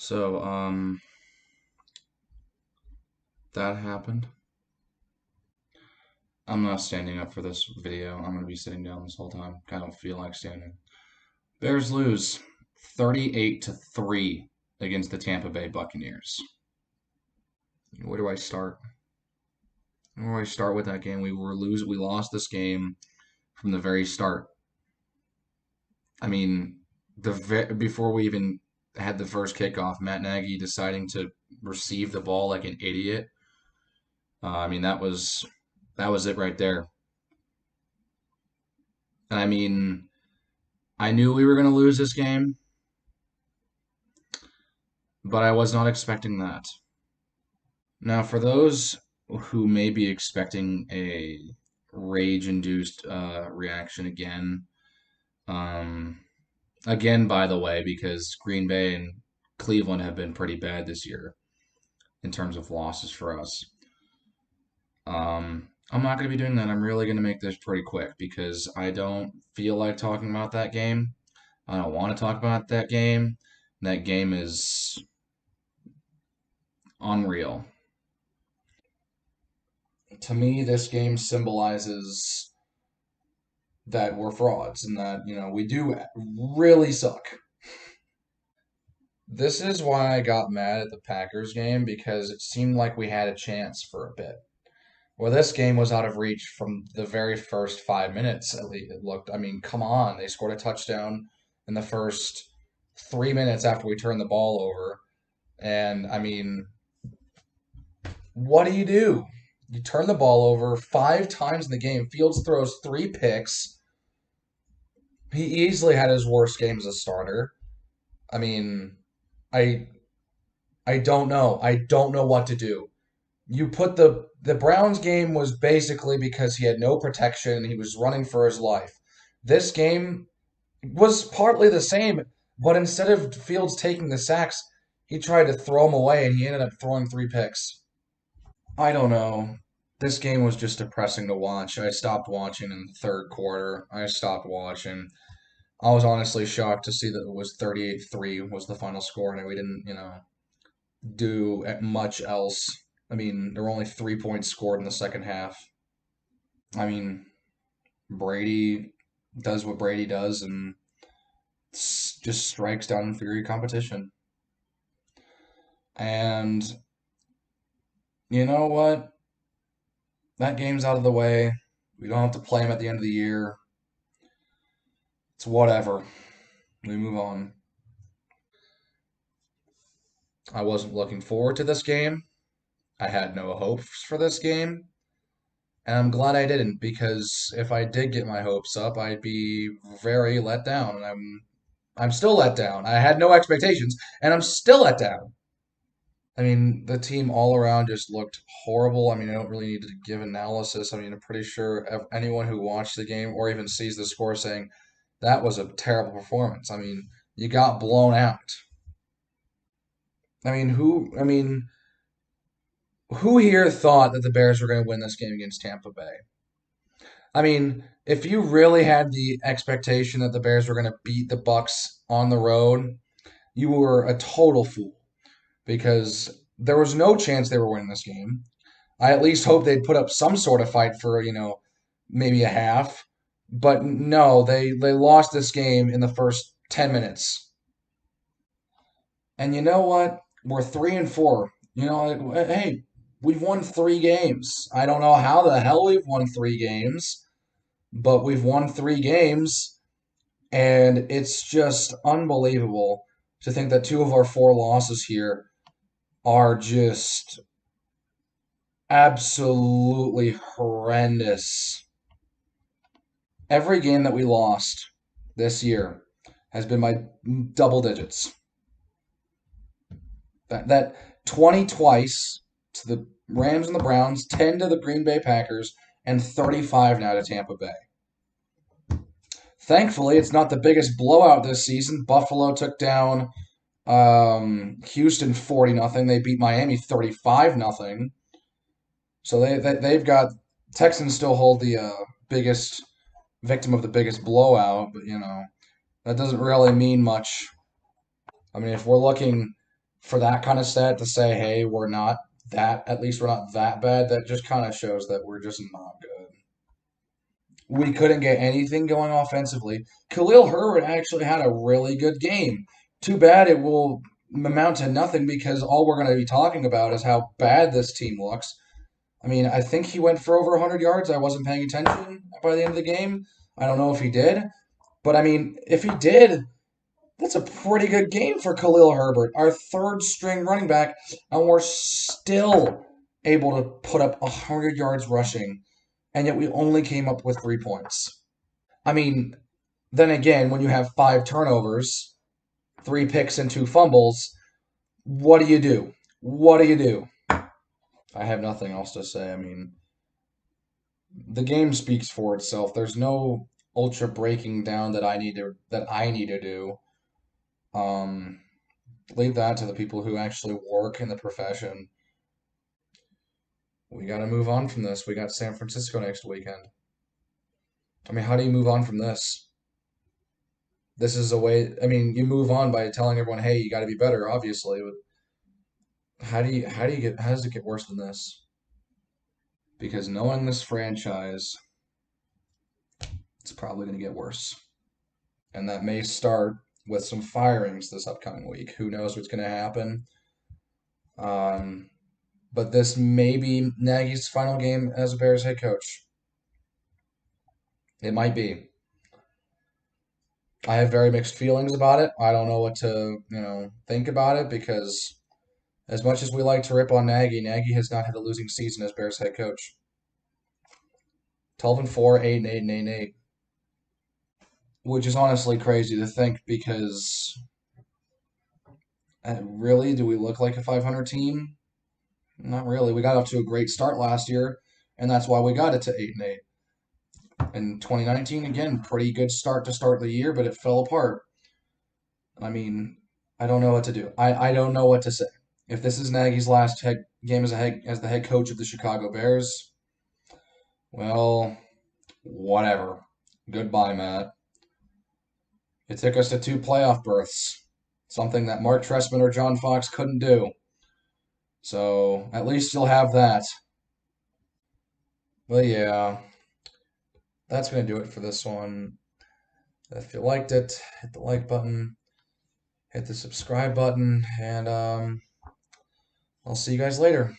So, that happened. I'm not standing up for this video. I'm gonna be sitting down this whole time. I don't feel like standing. Bears lose 38-3 against the Tampa Bay Buccaneers. Where do I start? Where do I start with that game? We lost this game from the very start. I mean, before we even had the first kickoff, Matt Nagy deciding to receive the ball like an idiot. I mean, that was it right there. And I mean, I knew we were going to lose this game, but I was not expecting that. Now, for those who may be expecting a rage-induced reaction um, again, by the way, because Green Bay and Cleveland have been pretty bad this year in terms of losses for us. I'm not going to be doing that. I'm really going to make this pretty quick because I don't feel like talking about that game. I don't want to talk about that game. That game is unreal. To me, this game symbolizes that we're frauds and that, we do really suck. This is why I got mad at the Packers game because it seemed like we had a chance for a bit. Well, this game was out of reach from the very first 5 minutes, at least it looked. I mean, come on. They scored a touchdown in the first 3 minutes after we turned the ball over. And, I mean, what do? You turn the ball over 5 times in the game. Fields throws 3 picks. He easily had his worst game as a starter. I mean, I I don't know. I don't know what to do. You put the Browns game was basically because he had no protection and he was running for his life. This game was partly the same, but instead of Fields taking the sacks, he tried to throw him away and he ended up throwing 3 picks. I don't know. This game was just depressing to watch. I stopped watching in the third quarter. I stopped watching. I was honestly shocked to see that it was 38-3 was the final score and we didn't, do much else. I mean, there were only 3 points scored in the second half. I mean, Brady does what Brady does and just strikes down inferior competition. And you know what? That game's out of the way. We don't have to play him at the end of the year. It's whatever. We move on. I wasn't looking forward to this game. I had no hopes for this game. And I'm glad I didn't because if I did get my hopes up, I'd be very let down. And I'm still let down. I had no expectations, and I'm still let down. I mean, the team all around just looked horrible. I mean, I don't really need to give analysis. I mean, I'm pretty sure anyone who watched the game or even sees the score saying that was a terrible performance. I mean, you got blown out. Who here thought that the Bears were going to win this game against Tampa Bay? I mean, if you really had the expectation that the Bears were going to beat the Bucs on the road, you were a total fool because there was no chance they were winning this game. I at least hoped they'd put up some sort of fight for, maybe a half. But no, they lost this game in the first 10 minutes. And you know what? We're 3-4. Hey, we've won 3 games. I don't know how the hell we've won 3 games, but we've won 3 games, and it's just unbelievable to think that 2 of our 4 losses here are just absolutely horrendous. Every game that we lost this year has been by double digits. That 20 twice to the Rams and the Browns, 10 to the Green Bay Packers, and 35 now to Tampa Bay. Thankfully, it's not the biggest blowout this season. Buffalo took down Houston 40-0. They beat Miami 35-0. So they've got Texans still hold the biggest victim of the biggest blowout, but that doesn't really mean much. I mean, if we're looking For that kind of stat to say, hey, we're not that, at least we're not that bad, that just kind of shows that we're just not good. We couldn't get anything going offensively. Khalil Herbert actually had a really good game. Too bad it will amount to nothing because all we're going to be talking about is how bad this team looks. I mean, I think he went for over 100 yards. I wasn't paying attention by the end of the game. I don't know if he did. But I mean, if he did, that's a pretty good game for Khalil Herbert, our third string running back, and we're still able to put up 100 yards rushing, and yet we only came up with 3 points. I mean, then again, when you have 5 turnovers, 3 picks, and 2 fumbles, what do you do? What do you do? I have nothing else to say. I mean, the game speaks for itself. There's no ultra breaking down that I need to do. Um, Leave that to the people who actually work in the profession. We got to move on from this. We got San Francisco next weekend. I mean, how do you move on from this? This is a way. I mean, you move on by telling everyone, "Hey, you got to be better." Obviously, but how does it get worse than this? Because knowing this franchise, it's probably going to get worse, and that may start with some firings this upcoming week. Who knows what's going to happen? Um, but this may be Nagy's final game as a Bears head coach. It might be. I have very mixed feelings about it. I don't know what to, think about it because as much as we like to rip on Nagy, Nagy has not had a losing season as Bears head coach. 12-4, 8-8, and 8-8, which is honestly crazy to think because really, do we look like a 500 team? Not really. We got off to a great start last year, and that's why we got it to 8-8. In 2019, again, pretty good start to start the year, but it fell apart. I mean, I don't know what to do. I don't know what to say. If this is Nagy's last game as the head coach of the Chicago Bears, well, whatever. Goodbye, Matt. It took us to 2 playoff berths, something that Mark Trestman or John Fox couldn't do. So at least you'll have that. But yeah, that's gonna do it for this one. If you liked it, hit the like button, hit the subscribe button, and I'll see you guys later.